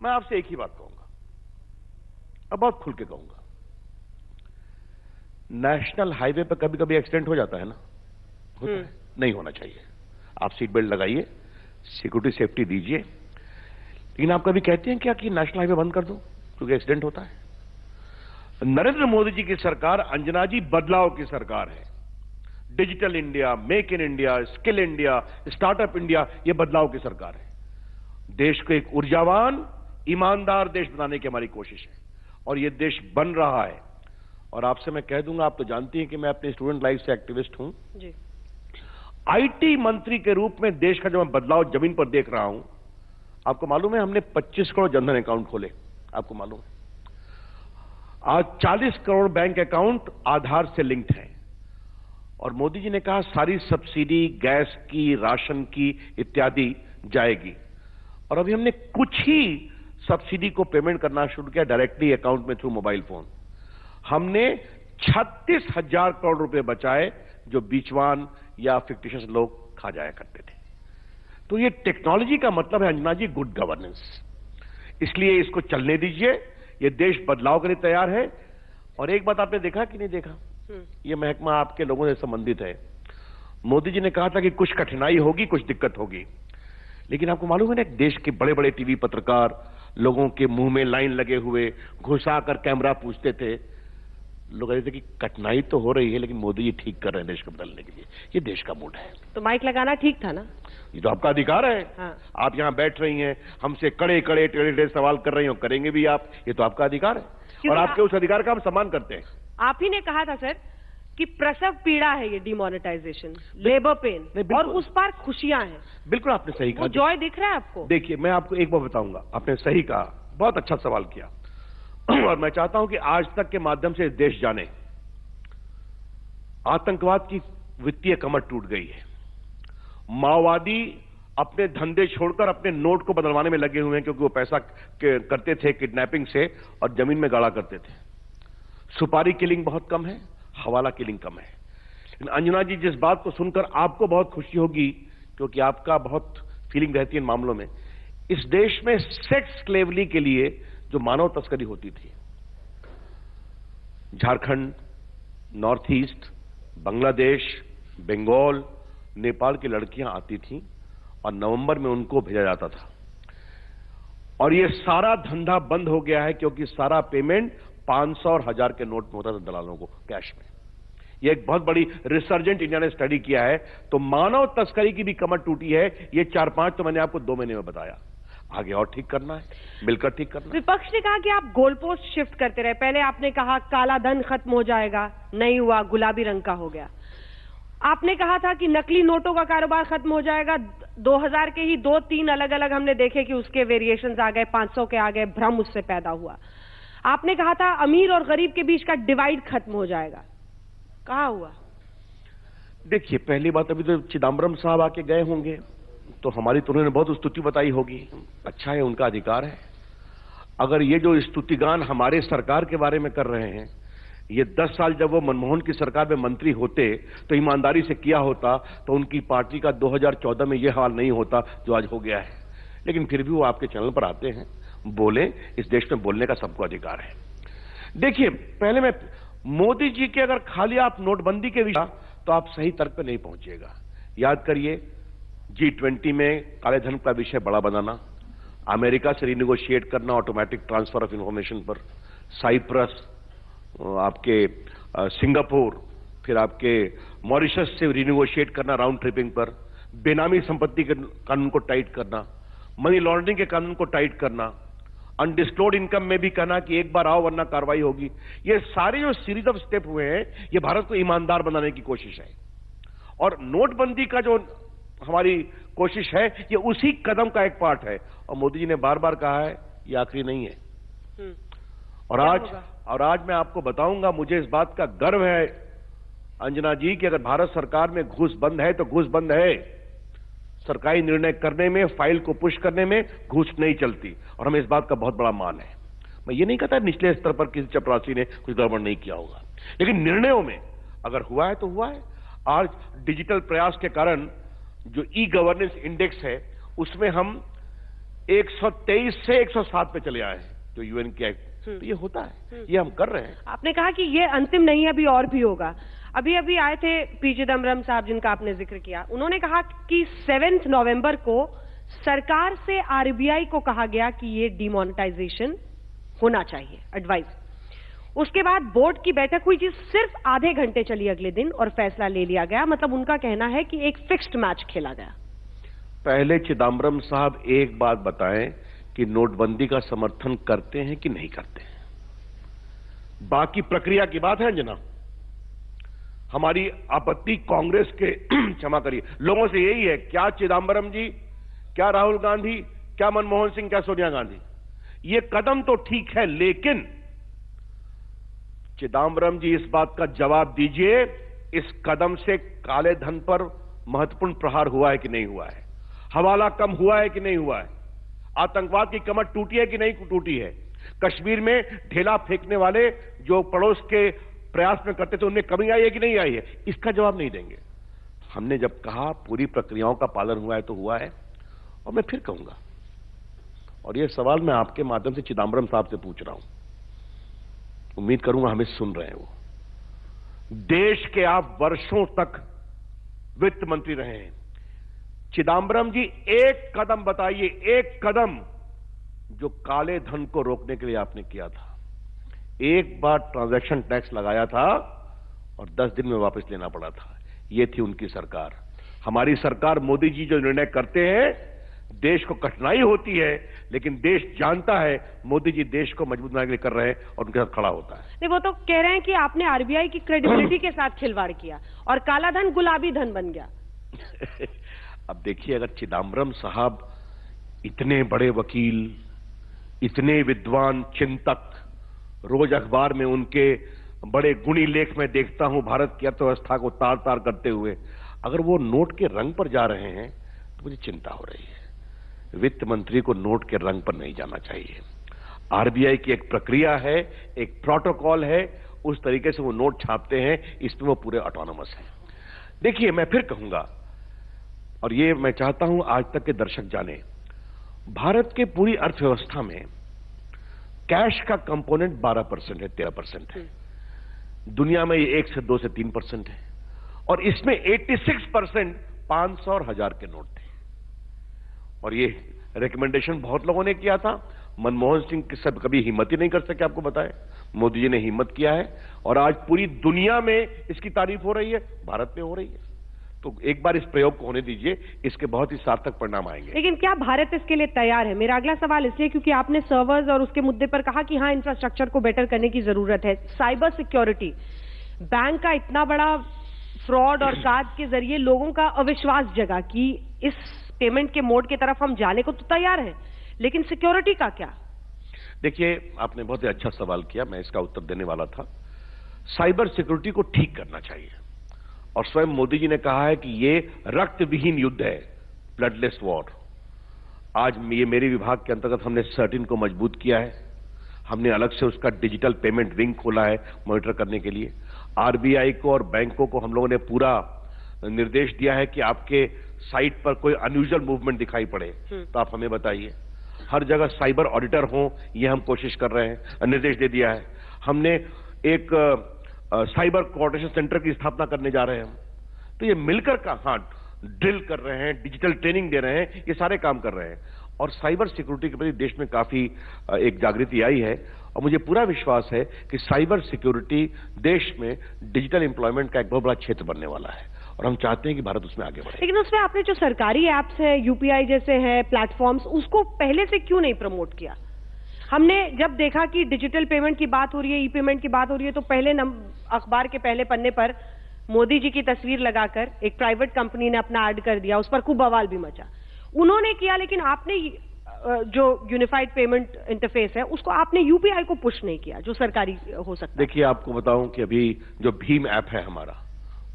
मैं आपसे एक ही बात कहूंगा, अब बहुत खुल के कहूंगा, नेशनल हाईवे पर कभी कभी एक्सीडेंट हो जाता है ना, होता है, नहीं होना चाहिए। आप सीट बेल्ट लगाइए, सिक्योरिटी सेफ्टी दीजिए, लेकिन आप कभी कहते हैं क्या कि नेशनल हाईवे बंद कर दो क्योंकि एक्सीडेंट होता है? नरेंद्र मोदी जी की सरकार, अंजना जी, बदलाव की सरकार है। Digital India, make in India, skill India, startup India, यह बदलाव की सरकार है। देश को एक ऊर्जावान, ईमानदार देश बनाने की हमारी कोशिश है और यह देश बन रहा है। और आपसे मैं कह दूंगा, आप तो जानती हैं कि मैं अपने स्टूडेंट लाइफ से एक्टिविस्ट हूं जी। आईटी मंत्री के रूप में देश का जो मैं बदलाव जमीन पर देख रहा हूं, आपको मालूम है हमने 25 करोड़ जनधन अकाउंट खोले, आपको मालूम है? आज 40 करोड़ बैंक अकाउंट आधार से लिंक्ड हैं और मोदी जी ने कहा सारी सब्सिडी गैस की, राशन की इत्यादि जाएगी। और अभी हमने कुछ ही सब्सिडी को पेमेंट करना शुरू किया डायरेक्टली अकाउंट में थ्रू मोबाइल फोन। हमने 36,000 करोड़ रुपए बचाए जो बीचवान या फिक्टिशियस लोग खा जाया करते थे। तो ये टेक्नोलॉजी का मतलब है अंजना जी गुड गवर्नेंस, इसलिए इसको चलने दीजिए। ये देश बदलाव के लिए तैयार है। और एक बात आपने देखा कि नहीं देखा, ये महकमा आपके लोगों से संबंधित है। मोदी जी ने कहा था कि कुछ कठिनाई होगी, कुछ दिक्कत होगी, लेकिन आपको मालूम है ना, देश के बड़े बड़े टीवी पत्रकार लोगों के मुंह में लाइन लगे हुए घुसाकर कैमरा पूछते थे। लोग कहते थे कि कठिनाई तो हो रही है लेकिन मोदी जी ठीक कर रहे हैं देश को बदलने के लिए। ये देश का मूड है। तो माइक लगाना ठीक था ना? ये तो आपका अधिकार है। हाँ। आप यहां बैठ रही हैं, हमसे कड़े कड़े टेढ़े टेढ़े सवाल कर रही हो, करेंगे भी आप, ये तो आपका अधिकार है और आपके उस अधिकार का हम सम्मान करते हैं। आप ही ने कहा था सर कि प्रसव पीड़ा है ये डिमोनेटाइजेशन, लेबर पेन, और उस पार खुशियां हैं। बिल्कुल आपने सही कहा। जॉय दिख रहा है आपको? देखिए, मैं आपको एक बार बताऊंगा, आपने सही कहा, बहुत अच्छा सवाल किया और मैं चाहता हूं कि आज तक के माध्यम से देश जाने आतंकवाद की वित्तीय कमर टूट गई है। माओवादी अपने धंधे छोड़कर अपने नोट को बदलवाने में लगे हुए हैं क्योंकि वो पैसा करते थे किडनैपिंग से और जमीन में गाड़ा करते थे। सुपारी किलिंग बहुत कम है, हवाला किलिंग कम है। लेकिन अंजना जी, जिस बात को सुनकर आपको बहुत खुशी होगी क्योंकि आपका बहुत फीलिंग रहती है इन मामलों में, इस देश में सेक्स स्लेवरी के लिए जो मानव तस्करी होती थी, झारखंड, नॉर्थ ईस्ट, बांग्लादेश, बंगाल, नेपाल की लड़कियां आती थीं और नवंबर में उनको भेजा जाता था और ये सारा धंधा बंद हो गया है क्योंकि सारा पेमेंट 500 और 1000 के नोट में होता था दलालों को कैश में। ये एक बहुत बड़ी रिसर्जेंट इंडिया ने स्टडी किया है। तो मानव तस्करी की भी कमर टूटी है। ये 4-5 तो मैंने आपको 2 महीने में बताया, आगे और ठीक करना है, मिलकर ठीक करना है। विपक्ष ने कहा कि आप गोल पोस्ट शिफ्ट करते रहे। पहले आपने कहा काला धन खत्म हो जाएगा, नहीं हुआ, गुलाबी रंग का हो गया। आपने कहा था कि नकली नोटों का कारोबार खत्म हो जाएगा। 2000 के ही 2-3 अलग अलग हमने देखे कि उसके वेरिएशंस आ गए, 500 के आ गए, भ्रम उससे पैदा हुआ। आपने कहा था अमीर और गरीब के बीच का डिवाइड खत्म हो जाएगा, कहाँ हुआ? देखिए, पहली बात, अभी तो चिदम्बरम साहब आके गए होंगे तो हमारी तो उन्होंने बहुत स्तुति बताई होगी। अच्छा है, उनका अधिकार है। अगर ये जो स्तुतिगान हमारे सरकार के बारे में कर रहे हैं, ये 10 साल जब वो मनमोहन की सरकार में मंत्री होते तो ईमानदारी से किया होता तो उनकी पार्टी का 2014 में ये हाल नहीं होता जो आज हो गया है। लेकिन फिर भी वो आपके चैनल पर आते हैं, बोले, इस देश में बोलने का सबको अधिकार है। देखिए, पहले मैं मोदी जी के अगर खाली आप नोटबंदी के विषय तो आप सही तर्क पे नहीं पहुंचिएगा। याद करिए, G20 में काले धन का विषय बड़ा बनाना, अमेरिका से रिनेगोशिएट करना ऑटोमेटिक ट्रांसफर ऑफ इंफॉर्मेशन पर, साइप्रस, आपके सिंगापुर, फिर आपके मॉरिशस से रिनेगोशिएट करना राउंड ट्रिपिंग पर, बेनामी संपत्ति के कानून को टाइट करना, मनी लॉन्ड्रिंग के कानून को टाइट करना, अनडिस्क्लोज्ड इनकम में भी कहना कि एक बार आओ वरना कार्रवाई होगी। ये सारे जो सीरीज ऑफ स्टेप हुए हैं, ये भारत को ईमानदार बनाने की कोशिश है। और नोटबंदी का जो हमारी कोशिश है, ये उसी कदम का एक पार्ट है। और मोदी जी ने बार बार कहा है ये आखिरी नहीं है। और आज मैं आपको बताऊंगा, मुझे इस बात का गर्व है अंजना जी कि अगर भारत सरकार में घूस बंद है तो घूस बंद है। सरकारी निर्णय करने में, फाइल को पुश करने में घूस नहीं चलती और हमें इस बात का बहुत बड़ा मान है। मैं ये नहीं कहता निचले स्तर पर किसी चपरासी ने कुछ गड़बड़ नहीं किया होगा, लेकिन निर्णयों में अगर हुआ है तो हुआ है। आज डिजिटल प्रयास के कारण जो ई गवर्नेंस इंडेक्स है, उसमें हम 123 से 107 पे चले आए हैं जो यूएन के एक्ट। तो ये होता है, ये हम कर रहे हैं। आपने कहा कि ये अंतिम नहीं है, अभी और भी होगा। अभी अभी आए थे पी चिदम्बरम साहब जिनका आपने जिक्र किया, उन्होंने कहा कि 7 नवंबर को सरकार से आरबीआई को कहा गया कि ये डिमोनेटाइजेशन होना चाहिए, एडवाइस। उसके बाद बोर्ड की बैठक हुई, जी सिर्फ आधे घंटे चली अगले दिन और फैसला ले लिया गया। मतलब उनका कहना है कि एक फिक्स्ड मैच खेला गया। पहले चिदम्बरम साहब एक बात बताएं कि नोटबंदी का समर्थन करते हैं कि नहीं करते हैं। बाकी प्रक्रिया की बात है अंजना। हमारी आपत्ति कांग्रेस के क्षमा करिए लोगों से यही है, क्या चिदम्बरम जी, क्या राहुल गांधी, क्या मनमोहन सिंह, क्या सोनिया गांधी। ये कदम तो ठीक है, लेकिन चिदम्बरम जी इस बात का जवाब दीजिए, इस कदम से काले धन पर महत्वपूर्ण प्रहार हुआ है कि नहीं हुआ है? हवाला कम हुआ है कि नहीं हुआ है? आतंकवाद की कमर टूटी है कि नहीं टूटी है? कश्मीर में ढेला फेंकने वाले जो पड़ोस के प्रयास में करते थे उनमें कमी आई है कि नहीं आई है? इसका जवाब नहीं देंगे। हमने जब कहा पूरी प्रक्रियाओं का पालन हुआ है तो हुआ है, और मैं फिर कहूंगा, और यह सवाल मैं आपके माध्यम से चिदम्बरम साहब से पूछ रहा हूं, उम्मीद करूंगा हमें सुन रहे हैं वो। देश के आप वर्षों तक वित्त मंत्री रहे हैं, चिदम्बरम जी एक कदम बताइए, एक कदम जो काले धन को रोकने के लिए आपने किया था। एक बार ट्रांजैक्शन टैक्स लगाया था और 10 दिन में वापस लेना पड़ा था। यह थी उनकी सरकार। हमारी सरकार, मोदी जी जो निर्णय करते हैं, देश को कठिनाई होती है, लेकिन देश जानता है मोदी जी देश को मजबूत बनाने के लिए कर रहे हैं और उनके साथ खड़ा होता है। नहीं, वो तो कह रहे हैं कि आपने आरबीआई की क्रेडिबिलिटी के साथ खिलवाड़ किया और काला धन गुलाबी धन बन गया। अब देखिए, अगर चिदम्बरम साहब इतने बड़े वकील, इतने विद्वान चिंतक, रोज अखबार में उनके बड़े गुणी लेख में देखता हूं भारत की अर्थव्यवस्था को तार तार करते हुए, अगर वो नोट के रंग पर जा रहे हैं तो मुझे चिंता हो रही है। वित्त मंत्री को नोट के रंग पर नहीं जाना चाहिए। आरबीआई की एक प्रक्रिया है, एक प्रोटोकॉल है, उस तरीके से वो नोट छापते हैं, इसमें वो पूरे ऑटोनोमस हैं। देखिए, मैं फिर कहूंगा, और ये मैं चाहता हूं आज तक के दर्शक जाने, भारत के पूरी अर्थव्यवस्था में कैश का कंपोनेंट 12% है, 13% है। दुनिया में ये 1 से 2 से 3% है, और इसमें 86% 500 और 1000 के नोट थे। और ये रिकमेंडेशन बहुत लोगों ने किया था। मनमोहन सिंह के सब कभी हिम्मत ही नहीं कर सके, आपको बताएं। मोदी जी ने हिम्मत किया है और आज पूरी दुनिया में इसकी तारीफ हो रही है, भारत में हो रही है। तो एक बार इस प्रयोग को होने दीजिए, इसके बहुत ही सार्थक परिणाम आएंगे। लेकिन क्या भारत इसके लिए तैयार है? मेरा अगला सवाल इसलिए क्योंकि आपने सर्वर्स और उसके मुद्दे पर कहा कि हाँ, इंफ्रास्ट्रक्चर को बेटर करने की जरूरत है। साइबर सिक्योरिटी, बैंक का इतना बड़ा फ्रॉड और कार्ड के जरिए लोगों का अविश्वास जगा कि इस पेमेंट के मोड की तरफ हम जाने को तो तैयार हैं, लेकिन सिक्योरिटी का क्या? देखिए, आपने बहुत ही अच्छा सवाल किया, मैं इसका उत्तर देने वाला था। साइबर सिक्योरिटी को ठीक करना चाहिए, और स्वयं मोदी जी ने कहा है कि ये रक्त विहीन युद्ध है, ब्लडलेस वॉर। आज ये मेरे विभाग के अंतर्गत हमने सर्टिन को मजबूत किया है। हमने अलग से उसका डिजिटल पेमेंट विंग खोला है मॉनिटर करने के लिए। आरबीआई को और बैंकों को हम लोगों ने पूरा निर्देश दिया है कि आपके साइट पर कोई अनयूजुअल मूवमेंट दिखाई पड़े तो आप हमें बताइए। हर जगह साइबर ऑडिटर हो, ये हम कोशिश कर रहे हैं, निर्देश दे दिया है। हमने एक साइबर कोऑर्डिनेशन सेंटर की स्थापना करने जा रहे हैं हम। तो ये मिलकर का, हाँ, ड्रिल कर रहे हैं, डिजिटल ट्रेनिंग दे रहे हैं, ये सारे काम कर रहे हैं। और साइबर सिक्योरिटी के प्रति देश में काफी एक जागृति आई है, और मुझे पूरा विश्वास है कि साइबर सिक्योरिटी देश में डिजिटल एम्प्लॉयमेंट का एक बहुत बड़ा क्षेत्र बनने वाला है, और हम चाहते हैं कि भारत उसमें आगे बढ़े। लेकिन उसमें आपने जो सरकारी एप्स हैं, यूपीआई जैसे हैं प्लेटफॉर्म्स, उसको पहले से क्यों नहीं प्रमोट किया? हमने जब देखा कि डिजिटल पेमेंट की बात हो रही है, ई पेमेंट की बात हो रही है, तो पहले अखबार के पहले पन्ने पर मोदी जी की तस्वीर लगाकर एक प्राइवेट कंपनी ने अपना ऐड कर दिया, उस पर खूब बवाल भी मचा। उन्होंने किया, लेकिन आपने जो यूनिफाइड पेमेंट इंटरफेस है उसको आपने यूपीआई को पुश नहीं किया, जो सरकारी हो सकता है। देखिए, आपको बताऊं कि अभी जो भीम ऐप है हमारा,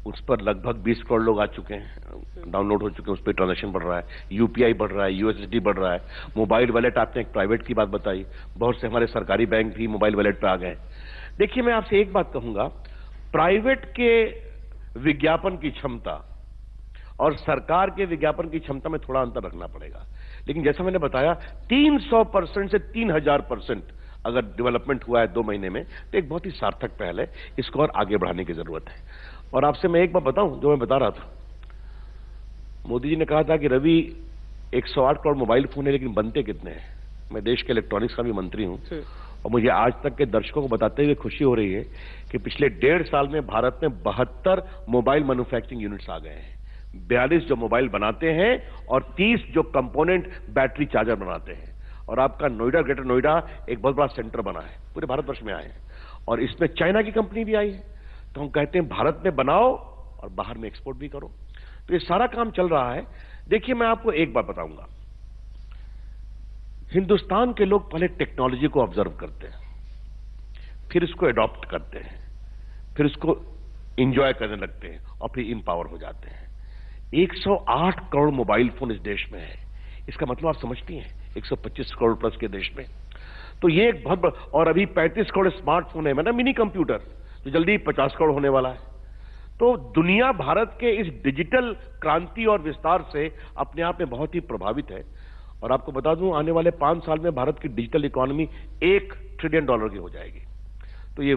उस पर लगभग 20 करोड़ लोग आ चुके हैं, डाउनलोड हो चुके हैं, उस पर ट्रांजैक्शन बढ़ रहा है, यूपीआई बढ़ रहा है, यूएसडी बढ़ रहा है, मोबाइल वॉलेट। आपने एक प्राइवेट की बात बताई, बहुत से हमारे सरकारी बैंक भी मोबाइल वॉलेट पे आ गए। देखिए, मैं आपसे एक बात कहूंगा, प्राइवेट के विज्ञापन की क्षमता और सरकार के विज्ञापन की क्षमता में थोड़ा अंतर रखना पड़ेगा। लेकिन जैसा मैंने बताया 300% से 3000% अगर डेवलपमेंट हुआ है 2 महीने में, तो एक बहुत ही सार्थक पहल है। इसको और आगे बढ़ाने की जरूरत है। और आपसे मैं एक बात बताऊं, जो मैं बता रहा था, मोदी जी ने कहा था कि रवि 108 करोड़ मोबाइल फोन है, लेकिन बनते कितने हैं। मैं देश के इलेक्ट्रॉनिक्स का भी मंत्री हूं, और मुझे आज तक के दर्शकों को बताते हुए खुशी हो रही है कि पिछले 1.5 साल में भारत में 72 मोबाइल मैन्युफैक्चरिंग यूनिट्स आ गए हैं। 42 जो मोबाइल बनाते हैं और 30 जो कंपोनेंट बैटरी चार्जर बनाते हैं। और आपका नोएडा, ग्रेटर नोएडा एक बहुत बड़ा सेंटर बना है, पूरे भारतवर्ष में आए हैं। और इसमें चाइना की कंपनी भी आई है। तो हम कहते हैं भारत में बनाओ और बाहर में एक्सपोर्ट भी करो। तो ये सारा काम चल रहा है। देखिए, मैं आपको एक बात बताऊंगा, हिंदुस्तान के लोग पहले टेक्नोलॉजी को ऑब्जर्व करते हैं, फिर इसको अडॉप्ट करते हैं, फिर इसको इंजॉय करने लगते हैं और फिर इंपावर हो जाते हैं। 108 करोड़ मोबाइल फोन इस देश में है। इसका मतलब आप समझती हैं, 125 करोड़ प्लस के देश में। तो ये एक बहुत बड़ा, और अभी 35 करोड़ स्मार्टफोन है, मतलब मिनी कंप्यूटर, जो जल्दी 50 करोड़ होने वाला है। तो दुनिया भारत के इस डिजिटल क्रांति और विस्तार से अपने आप में बहुत ही प्रभावित है। और आपको बता दूं, आने वाले 5 साल में भारत की डिजिटल इकोनॉमी $1 ट्रिलियन की हो जाएगी। तो ये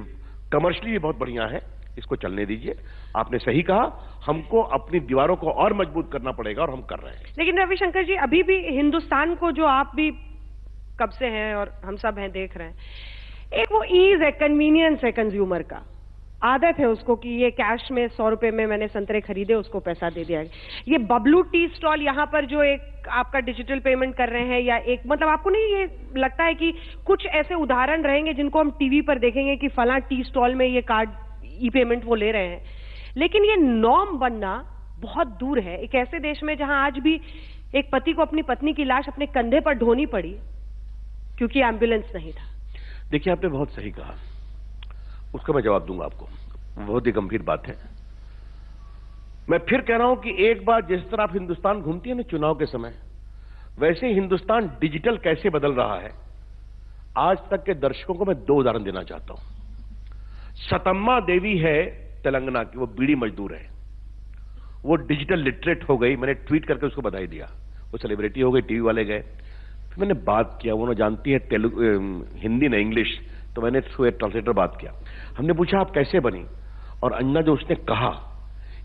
कमर्शियली भी बहुत बढ़िया है, इसको चलने दीजिए। आपने सही कहा, हमको अपनी दीवारों को और मजबूत करना पड़ेगा, और हम कर रहे हैं। लेकिन रविशंकर जी, अभी भी हिंदुस्तान को, जो आप भी कब से हैं और हम सब हैं देख रहे हैं, एक वो ईज है, कन्वीनियंस है कंज्यूमर का, आदत है उसको कि ये कैश में 100 रुपए में मैंने संतरे खरीदे, उसको पैसा दे दिया। ये बबलू टी स्टॉल यहाँ पर जो एक आपका डिजिटल पेमेंट कर रहे हैं, या एक, मतलब आपको नहीं ये लगता है कि कुछ ऐसे उदाहरण रहेंगे जिनको हम टीवी पर देखेंगे कि फला टी स्टॉल में ये कार्ड ई पेमेंट वो ले रहे हैं, लेकिन ये नॉर्म बनना बहुत दूर है एक ऐसे देश में जहां आज भी एक पति को अपनी पत्नी की लाश अपने कंधे पर ढोनी पड़ी क्योंकि एम्बुलेंस नहीं था। देखिए, आपने बहुत सही कहा, उसका मैं जवाब दूंगा आपको। बहुत ही गंभीर बात है। मैं फिर कह रहा हूं कि एक बार जिस तरह आप हिंदुस्तान घूमती है ना चुनाव के समय, वैसे हिंदुस्तान डिजिटल कैसे बदल रहा है, आज तक के दर्शकों को मैं 2 उदाहरण देना चाहता हूं। सतम्मा देवी है तेलंगाना की, वो बीड़ी मजदूर है, वो डिजिटल लिटरेट हो गई। मैंने ट्वीट करके उसको बधाई दिया, वो सेलिब्रिटी हो गई, टीवी वाले गए। फिर मैंने बात किया, वो जानती है तेलुगु, हिंदी ना इंग्लिश, तो मैंने थ्रू एक ट्रांसलेटर बात किया। हमने पूछा आप कैसे बनी, और अंजना जो उसने कहा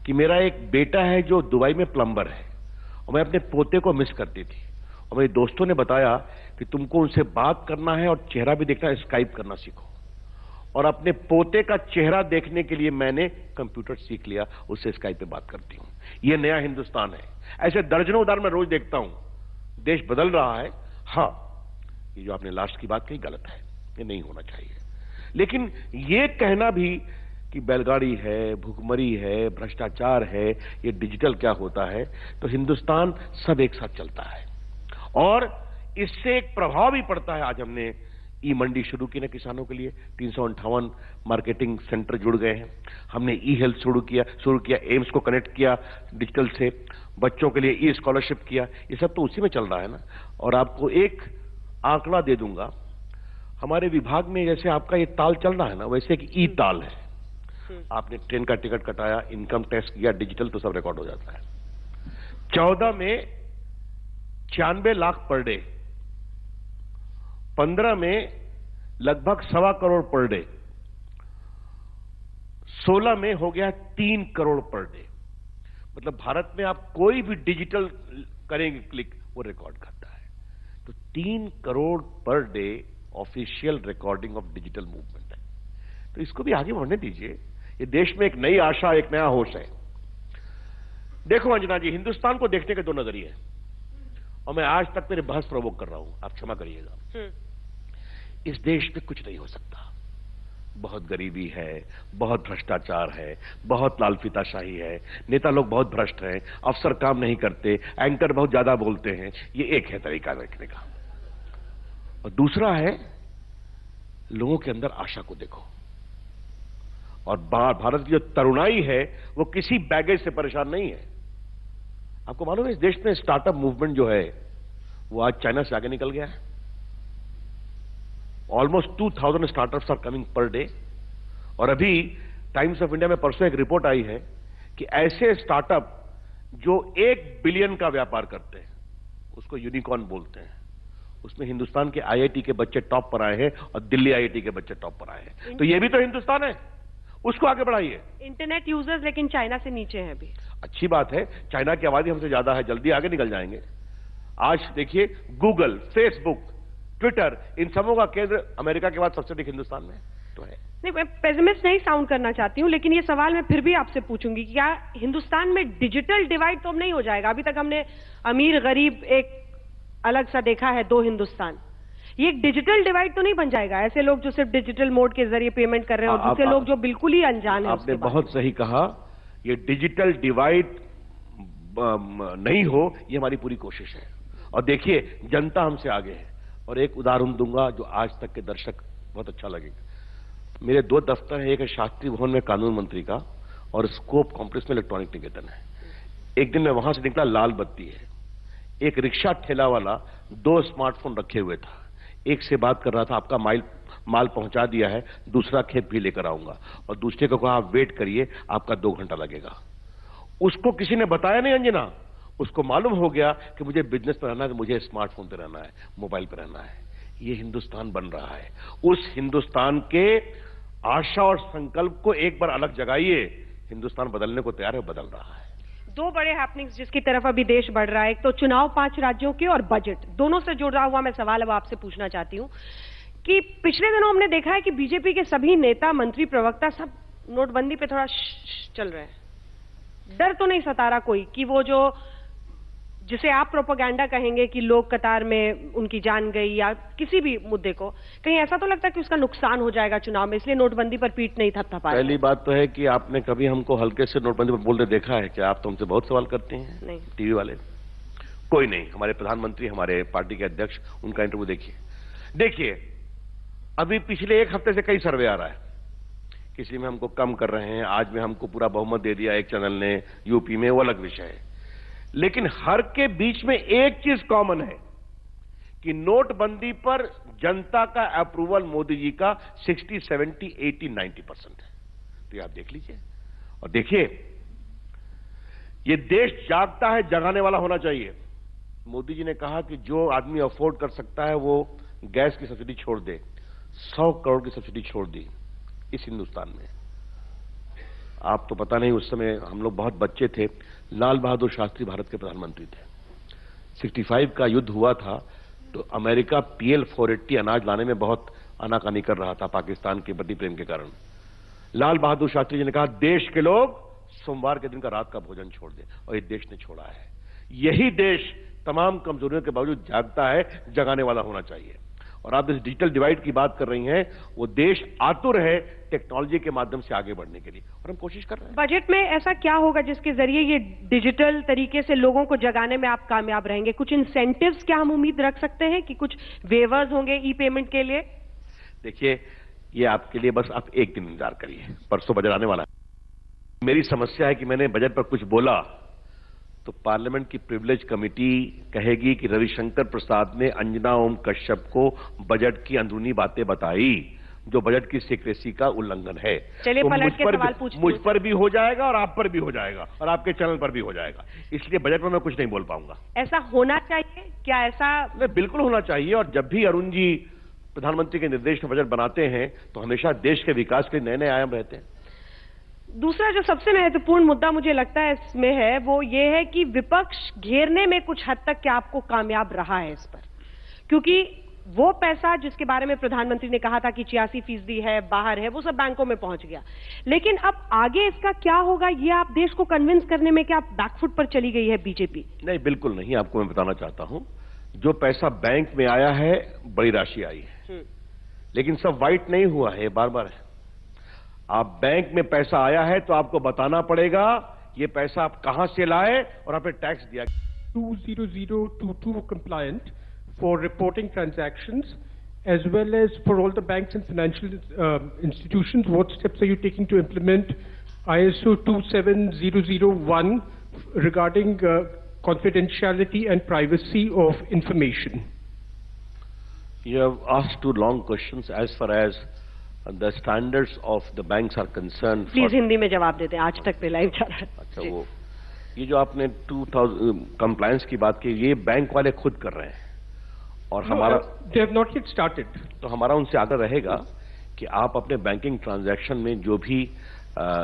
कि मेरा एक बेटा है जो दुबई में प्लम्बर है, और मैं अपने पोते को मिस करती थी, और मेरे दोस्तों ने बताया कि तुमको उनसे बात करना है और चेहरा भी देखना है, स्काइप करना सीखो। और अपने पोते का चेहरा देखने के लिए मैंने कंप्यूटर सीख लिया, उससे स्काइप पे बात करती हूं। यह नया हिंदुस्तान है। ऐसे दर्जनों उदाहरण मैं रोज देखता हूं। देश बदल रहा है। हां, ये जो आपने लास्ट की बात कही गलत है, ये नहीं होना चाहिए। लेकिन ये कहना भी कि बैलगाड़ी है, भुखमरी है, भ्रष्टाचार है, ये डिजिटल क्या होता है, तो हिंदुस्तान सब एक साथ चलता है और इससे एक प्रभाव भी पड़ता है। आज हमने ई मंडी शुरू की ना किसानों के लिए, 358 मार्केटिंग सेंटर जुड़ गए हैं। हमने ई हेल्थ शुरू किया, एम्स को कनेक्ट किया डिजिटल से, बच्चों के लिए ई स्कॉलरशिप किया। ये सब तो उसी में चल रहा है ना। और आपको एक आंकड़ा दे दूंगा, हमारे विभाग में जैसे आपका ये ताल चल रहा है ना, वैसे एक ई ताल है। आपने ट्रेन का टिकट कटाया, इनकम टैक्स किया डिजिटल, तो सब रिकॉर्ड हो जाता है। 14 में 96 लाख पर डे, 15 में लगभग 1.25 करोड़ पर डे, 16 में हो गया 3 करोड़ पर डे। मतलब भारत में आप कोई भी डिजिटल करेंगे क्लिक, वो रिकॉर्ड करता है। तो 3 crore per day official recording of digital movement है। तो इसको भी आगे बढ़ने दीजिए। ये देश में एक नई आशा, एक नया होश है। देखो अंजना जी, हिंदुस्तान को देखने के 2 नजरिए हैं, और मैं आज तक मेरे बहस प्रवोक कर रहा हूं, आप क्षमा करिएगा। इस देश में कुछ नहीं हो सकता। बहुत गरीबी है, बहुत भ्रष्टाचार है, बहुत लालफीताशाही है, नेता लोग बहुत भ्रष्ट हैं, अफसर काम नहीं करते, एंकर बहुत ज्यादा बोलते हैं। ये एक है तरीका देखने का। और दूसरा है, लोगों के अंदर आशा को देखो। और भारत की जो तरुणाई है वो किसी बैगेज से परेशान नहीं है। आपको मालूम है इस देश में स्टार्टअप मूवमेंट जो है वो आज चाइना से आगे निकल गया है। Almost 2000 startups are coming per day. और अभी टाइम्स ऑफ इंडिया में परसों एक रिपोर्ट आई है कि ऐसे स्टार्टअप जो 1 बिलियन का व्यापार करते हैं उसको यूनिकॉर्न बोलते हैं। उसमें हिंदुस्तान के आईआईटी के बच्चे टॉप पर आए हैं और दिल्ली आईआईटी के बच्चे टॉप पर आए हैं। तो ये भी तो हिंदुस्तान है, उसको आगे बढ़ाइए। इंटरनेट यूजर्स लेकिन चाइना से नीचे हैं अभी। अच्छी बात है, चाइना की आबादी हमसे ज्यादा है, जल्दी आगे निकल जाएंगे। आज देखिए गूगल, फेसबुक, ट्विटर, इन सबों का केंद्र अमेरिका के बाद सबसे अधिक हिंदुस्तान में तो है। नहीं, मैं पेसिमिस्ट नहीं साउंड करना चाहती हूं, लेकिन ये सवाल मैं फिर भी आपसे पूछूंगी कि क्या हिंदुस्तान में डिजिटल डिवाइड तो अब नहीं हो जाएगा? अभी तक हमने अमीर गरीब एक अलग सा देखा है, 2 हिंदुस्तान। ये एक डिजिटल डिवाइड तो नहीं बन जाएगा? ऐसे लोग जो सिर्फ डिजिटल मोड के जरिए पेमेंट कर रहे हैं और दूसरे लोग जो बिल्कुल ही अनजान है। आपने बहुत सही कहा, ये डिजिटल डिवाइड नहीं हो, ये हमारी पूरी कोशिश है। और देखिए जनता हमसे आगे है। और एक उदाहरण दूंगा जो आज तक के दर्शक बहुत अच्छा लगेगा। मेरे 2 दफ्तर हैं, एक है शास्त्री भवन में कानून मंत्री का और स्कोप कॉम्प्लेक्स में इलेक्ट्रॉनिक निकेतन है। एक दिन मैं वहां से निकला, लाल बत्ती है, एक रिक्शा ठेला वाला 2 स्मार्टफोन रखे हुए था, एक से बात कर रहा था आपका माल पहुंचा दिया है, दूसरा खेप भी लेकर आऊंगा, और दूसरे को कहा आप वेट करिए आपका 2 घंटा लगेगा। उसको किसी ने बताया नहीं अंजना, उसको मालूम हो गया कि मुझे बिजनेस पे रहना है, तो मुझे स्मार्टफोन पे रहना है, मोबाइल पे रहना है। ये हिंदुस्तान बन रहा है। उस हिंदुस्तान के आशा और संकल्प को एक बार अलग जगाइए। हिंदुस्तान बदलने को तैयार है, बदल रहा है। 2 बड़े हैपनिंग्स जिसकी तरफ अभी देश बढ़ रहा है, एक तो चुनाव 5 राज्यों के और बजट, दोनों से जुड़ा हुआ मैं सवाल अब आपसे पूछना चाहती हूं कि पिछले दिनों हमने देखा है कि बीजेपी के सभी नेता, मंत्री, प्रवक्ता सब नोटबंदी पे थोड़ा चल रहे हैं। डर तो नहीं सता रहा कोई कि वो जो जिसे आप प्रोपेगेंडा कहेंगे कि लोग कतार में उनकी जान गई या किसी भी मुद्दे को, कहीं ऐसा तो लगता है कि उसका नुकसान हो जाएगा चुनाव में, इसलिए नोटबंदी पर पीठ नहीं थपथपा रहे? पहली बात तो है कि आपने कभी हमको हल्के से नोटबंदी पर बोलते देखा है क्या? आप तो हमसे बहुत सवाल करते हैं। नहीं। टीवी वाले कोई नहीं। हमारे प्रधानमंत्री, हमारे पार्टी के अध्यक्ष, उनका इंटरव्यू देखिए अभी पिछले 1 हफ्ते से कई सर्वे आ रहा है, किसी में हमको कम कर रहे हैं, आज में हमको पूरा बहुमत दे दिया एक चैनल ने यूपी में, वो अलग विषय है। लेकिन हर के बीच में एक चीज कॉमन है कि नोटबंदी पर जनता का अप्रूवल मोदी जी का 60, 70, 80, 90% है। तो ये आप देख लीजिए। और देखिए ये देश जागता है, जगाने वाला होना चाहिए। मोदी जी ने कहा कि जो आदमी अफोर्ड कर सकता है वो गैस की सब्सिडी छोड़ दे। 100 करोड़ की सब्सिडी छोड़ दी इस हिंदुस्तान में। आप तो पता नहीं, उस समय हम लोग बहुत बच्चे थे, लाल बहादुर शास्त्री भारत के प्रधानमंत्री थे। 65 का युद्ध हुआ था तो अमेरिका PL 480 अनाज लाने में बहुत आनाकानी कर रहा था पाकिस्तान के प्रति प्रेम के कारण। लाल बहादुर शास्त्री जी ने कहा देश के लोग सोमवार के दिन का रात का भोजन छोड़ दें, और ये देश ने छोड़ा है। यही देश तमाम कमजोरियों के बावजूद जागता है, जगाने वाला होना चाहिए। और आप इस डिजिटल डिवाइड की बात कर रही हैं, वो देश आतुर है टेक्नोलॉजी के माध्यम से आगे बढ़ने के लिए, और हम कोशिश कर रहे हैं। बजट में ऐसा क्या होगा जिसके जरिए ये डिजिटल तरीके से लोगों को जगाने में आप कामयाब रहेंगे? कुछ इंसेंटिव्स क्या हम उम्मीद रख सकते हैं कि कुछ वेवर्स होंगे ई पेमेंट के लिए? देखिए ये आपके लिए बस आप एक दिन इंतजार करिए, परसों बजट आने वाला है। मेरी समस्या है कि मैंने बजट पर कुछ बोला तो पार्लियामेंट की प्रिविलेज कमेटी कहेगी कि रविशंकर प्रसाद ने अंजना ओम कश्यप को बजट की अंदरूनी बातें बताई, जो बजट की सीक्रेसी का उल्लंघन है। चलिए तो पलट के सवाल पूछती हूं। मुझ पर भी हो जाएगा और आप पर भी हो जाएगा और आपके चैनल पर भी हो जाएगा, इसलिए बजट में मैं कुछ नहीं बोल पाऊंगा। ऐसा होना चाहिए क्या? ऐसा बिल्कुल होना चाहिए। और जब भी अरुण जी प्रधानमंत्री के निर्देश में बजट बनाते हैं तो हमेशा देश के विकास के नए नए आयाम रहते हैं। दूसरा जो सबसे महत्वपूर्ण मुद्दा मुझे लगता है इसमें है वो ये है कि विपक्ष घेरने में कुछ हद तक क्या आपको कामयाब रहा है इस पर? क्योंकि वो पैसा जिसके बारे में प्रधानमंत्री ने कहा था कि 86% है, बाहर है, वो सब बैंकों में पहुंच गया। लेकिन अब आगे इसका क्या होगा, ये आप देश को कन्विंस करने में क्या बैकफुट पर चली गई है बीजेपी? नहीं, बिल्कुल नहीं। आपको मैं बताना चाहता हूं, जो पैसा बैंक में आया है बड़ी राशि आई है, लेकिन सब वाइट नहीं हुआ है, बार बार है। आप बैंक में पैसा आया है तो आपको बताना पड़ेगा ये पैसा आप कहां से लाए और आपने टैक्स दिया। 20022 compliant for reporting transactions as well as for all the banks and financial institutions. What steps are you taking to implement ISO 27001 regarding confidentiality and privacy of information? You have asked 2 long questions as far as the standards of the banks are concerned. Please Hindi में जवाब देते हैं, आज तक पे live जा रहा है। अच्छा, वो ये जो आपने 2000 कंप्लायंस की बात की, ये बैंक वाले खुद कर रहे हैं और हमारा They have not yet started. तो हमारा उनसे आग्रह रहेगा कि आप अपने बैंकिंग ट्रांजैक्शन में जो भी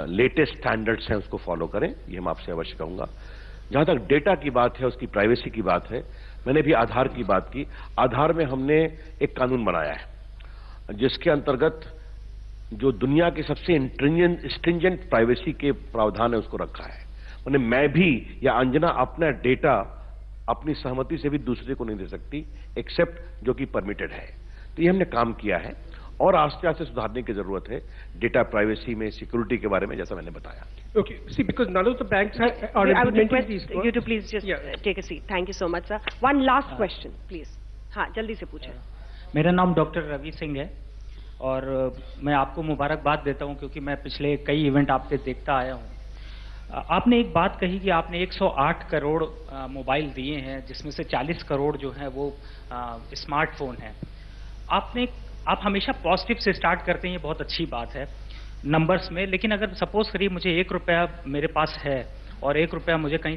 लेटेस्ट स्टैंडर्ड्स हैं उसको फॉलो करें, ये मैं आपसे अवश्य कहूंगा। जहां तक डेटा की बात है, उसकी प्राइवेसी की बात है, मैंने भी आधार की बात की। आधार में हमने एक कानून बनाया है जिसके अंतर्गत जो दुनिया के सबसे स्ट्रिंजेंट प्राइवेसी के प्रावधान है उसको रखा है। मैं भी या अंजना अपना डेटा अपनी सहमति से भी दूसरे को नहीं दे सकती, एक्सेप्ट जो कि परमिटेड है। तो ये हमने काम किया है और आस्ते आस्ते सुधारने की जरूरत है डेटा प्राइवेसी में, सिक्योरिटी के बारे में, जैसा मैंने बताया। Okay, see, because none of the banks are I would implementing request these. you to please just take a seat. Thank you so much, sir. One last question, please. हाँ, जल्दी से पूछें। मेरा नाम डॉक्टर रवि सिंह है और मैं आपको मुबारकबाद देता हूं क्योंकि मैं पिछले कई इवेंट आपके देखता आया हूं। आपने एक बात कही कि आपने 108 करोड़ मोबाइल दिए हैं जिसमें से 40 करोड़ जो है वो स्मार्टफोन है। आप हमेशा पॉजिटिव से स्टार्ट करते हैं, ये बहुत अच्छी बात है नंबर्स में, लेकिन अगर सपोज करिए मुझे 1 रुपया मेरे पास है और 1 रुपया मुझे कहीं